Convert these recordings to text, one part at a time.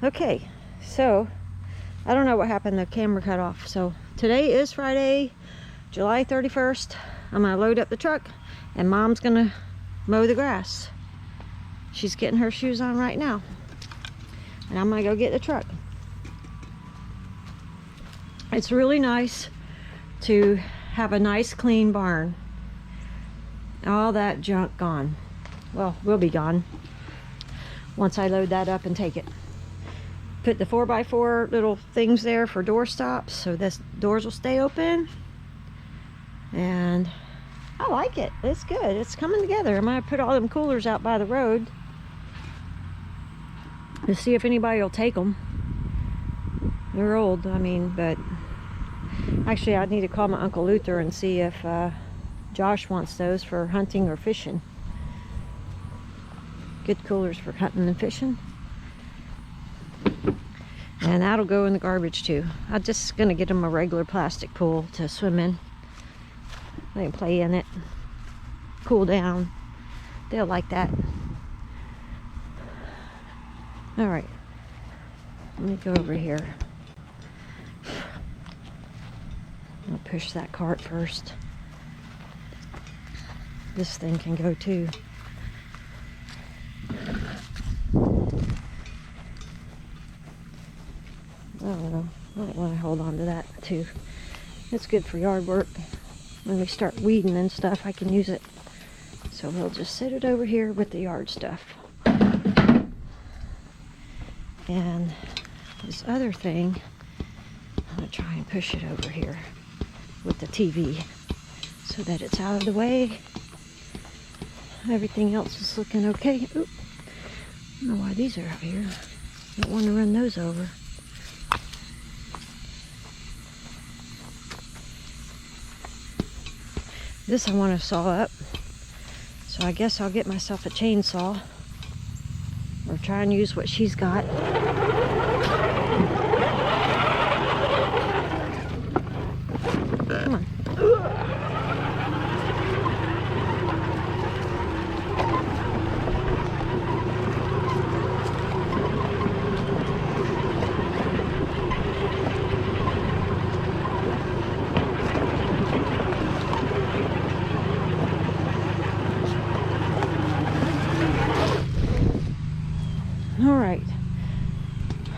Okay, so I don't know what happened. The camera cut off. So today is Friday, July 31st. I'm gonna load up the truck and Mom's gonna mow the grass. She's getting her shoes on right now. And I'm gonna go get the truck. It's really nice to have a nice clean barn. All that junk gone. Well, will be gone once I load that up and take it. Put the 4x4 little things there for door stops so the doors will stay open. And I like it. It's good. It's coming together. I'm gonna put all them coolers out by the road to see if anybody will take them. They're old, I mean, but actually I need to call my Uncle Luther and see if Josh wants those for hunting or fishing. Good coolers for hunting and fishing. And that'll go in the garbage too. I'm just gonna get them a regular plastic pool to swim in. They can play in it, cool down. They'll like that. All right, let me go over here. I'll push that cart first. This thing can go too. I don't know. I might want to hold on to that too. It's good for yard work. When we start weeding and stuff, I can use it. So we'll just set it over here with the yard stuff. And this other thing, I'm going to try and push it over here with the TV so that it's out of the way. Everything else is looking okay. Oop. I don't know why these are out here. Don't want to run those over. This I want to saw up. So I guess I'll get myself a chainsaw. Or try and use what she's got. Come on.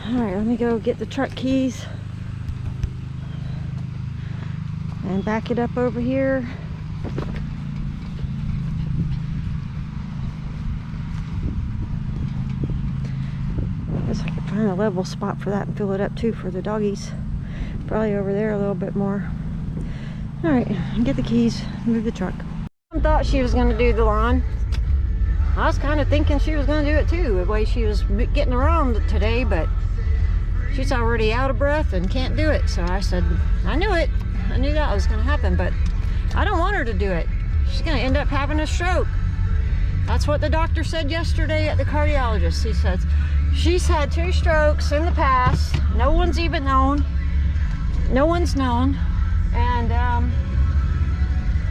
All right, let me go get the truck keys and back it up over here. Guess I could find a level spot for that and fill it up too for the doggies. Probably over there a little bit more. All right, get the keys, move the truck. I thought she was going to do the lawn. I was kind of thinking she was going to do it too, the way she was getting around today, but she's already out of breath and can't do it. So I said, I knew it. I knew that was going to happen, but I don't want her to do it. She's going to end up having a stroke. That's what the doctor said yesterday at the cardiologist. He says, she's had 2 strokes in the past. No one's even known. No one's known. And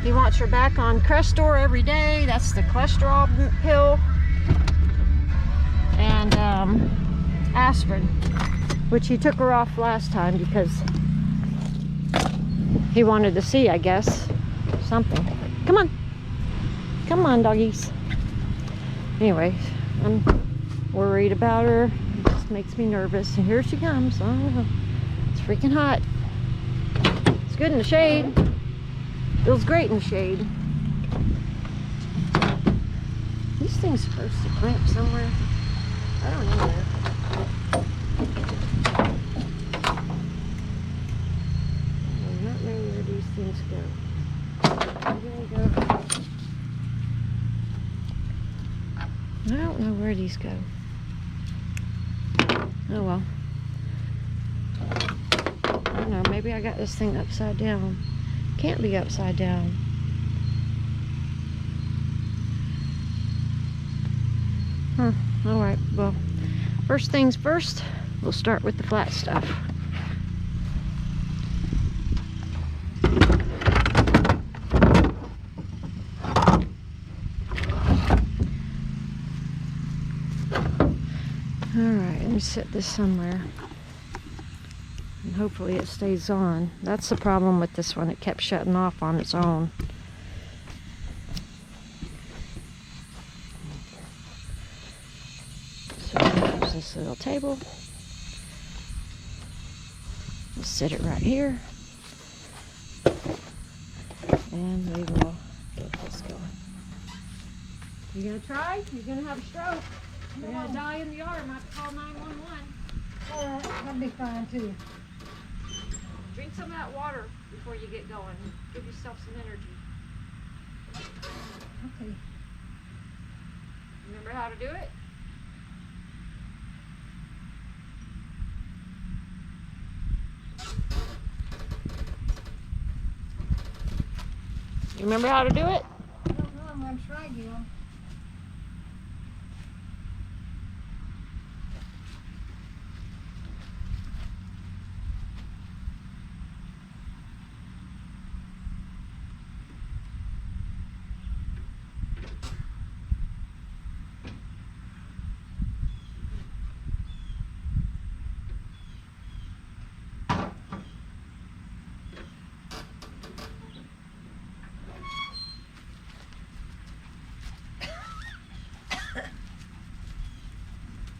he wants her back on Crestor every day. That's the cholesterol pill. And aspirin, which he took her off last time because he wanted to see, I guess, something. Come on. Come on, doggies. Anyway, I'm worried about her. It just makes me nervous. And here she comes. Oh, it's freaking hot. It's good in the shade. Feels great in the shade. These things supposed to clamp somewhere. I don't know where. I do not know where these things go. I'm gonna go. I don't know where these go. Oh well. I don't know, maybe I got this thing upside down. Can't be upside down. Alright, well, first things first, we'll start with the flat stuff. Alright, let me set this somewhere. And hopefully it stays on. That's the problem with this one. It kept shutting off on its own. So there's this little table. We'll set it right here. And we will get this going. You gonna try? You're gonna have a stroke. You're gonna die in the arm. I have to call 911. Alright, that'd be fine too. Drink some of that water before you get going. Give yourself some energy. Okay. Remember how to do it? You remember how to do it? I don't know, I'm gonna try again.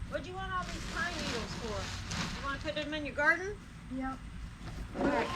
What do you want all these pine needles for? You want to put them in your garden? Yep. All right.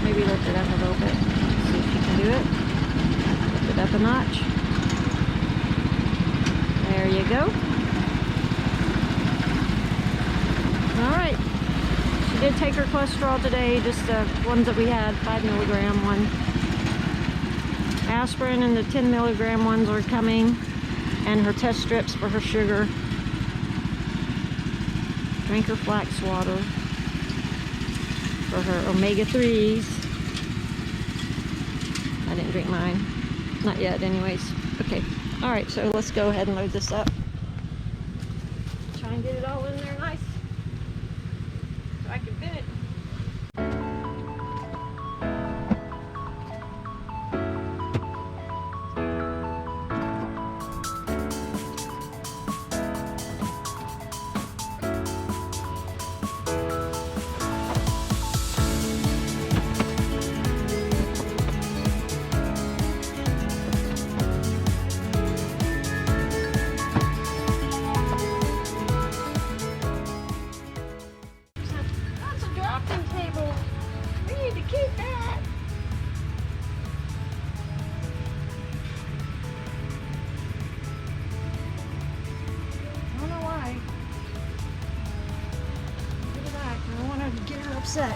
Maybe lift it up a little bit. See if you can do it. Lift it up a notch. There you go. Alright. She did take her cholesterol today, just the ones that we had, 5 milligram one. Aspirin and the 10 milligram ones are coming. And her test strips for her sugar. Drink her flax water for her omega-3s. I didn't drink mine. Not yet, anyways. Okay. Alright, so let's go ahead and load this up. Try and get it all in there nice. So I can fit it. Upset.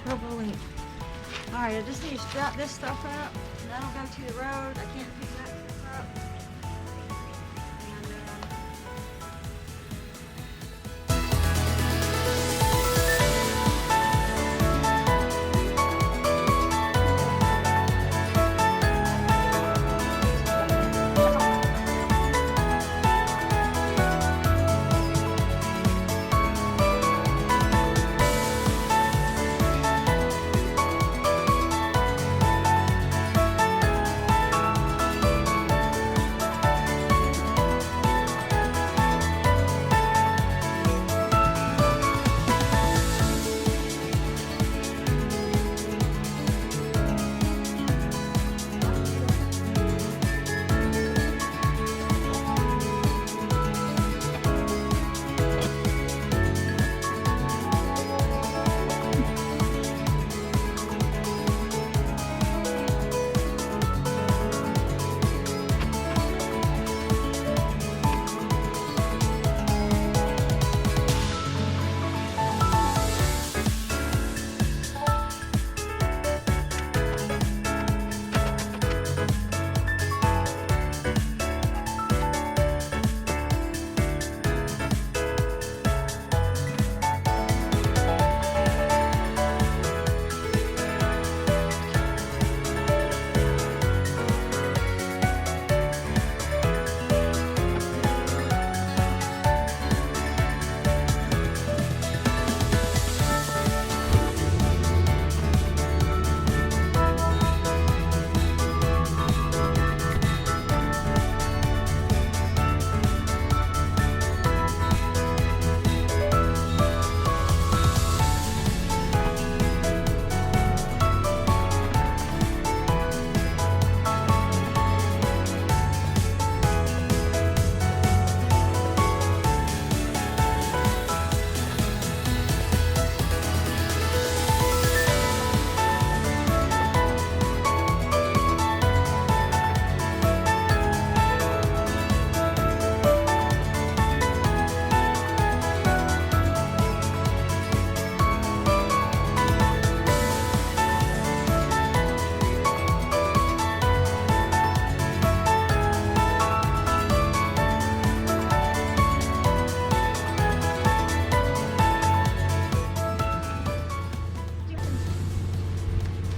October length. Alright, I just need to strap this stuff up. And that'll go to the road. I can't pick that stuff up.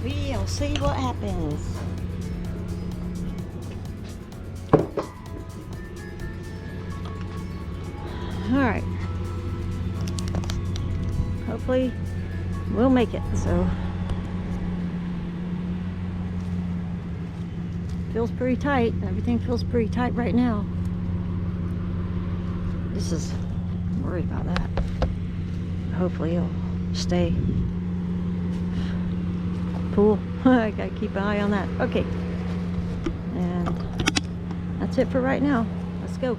We'll see what happens. Alright. Hopefully we'll make it. So feels pretty tight. Everything feels pretty tight right now. This is I'm worried about that. Hopefully it'll stay. Pool. I gotta keep an eye on that. Okay. And that's it for right now. Let's go.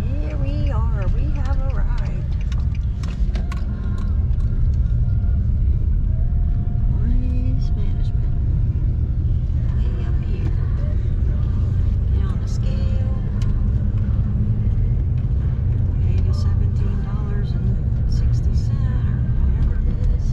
Here we are. We have arrived. Waste management. Way up here. Get on the scale. $17.60 or whatever it is.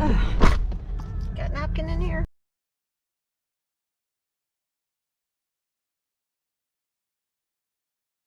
Ah.